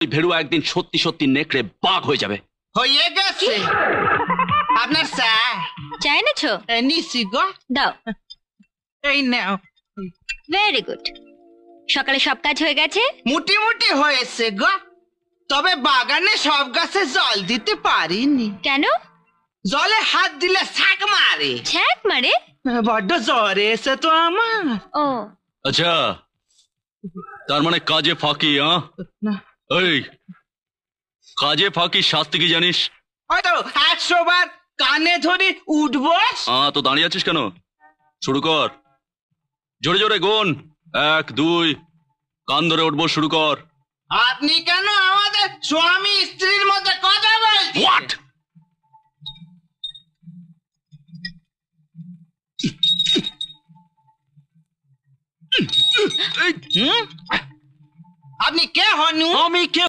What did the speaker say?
ভেড়ুয়া একদিন সত্যি সত্যি নেকড়ে বাঘ হয়ে যাবে। হয়ে গেছে। আপনার চা চা এনেছো? নিছি গো। দাও। এই নাও। Very good. সকালে সব কাজ হয়ে গেছে? মুটি মুটি হয়েছে গো, তবে বাগানে সব গাছে জল দিতে পারিনি। কেন? জলে হাত দিলে ছাক মারে। ছ্যাঁক মারে? বড্ড জ্বর এসে তো আমার। ও আচ্ছা, তার মানে কাজে ফাঁকি? এই কাজে ফাঁকি শাস্তি কি জানিস? হয়তো 100 বার কানে ধরে উঠবো। তো দাঁড়িয়ে আছিস কেন? শুরু কর, জোরে জোরে গুন। 1 2 কান ধরে উঠবো, শুরু কর। আপনি কেন আমাদের স্বামী স্ত্রীর মধ্যে কথা বলছেন? হোয়াট? আপনি কে হন? আমি কে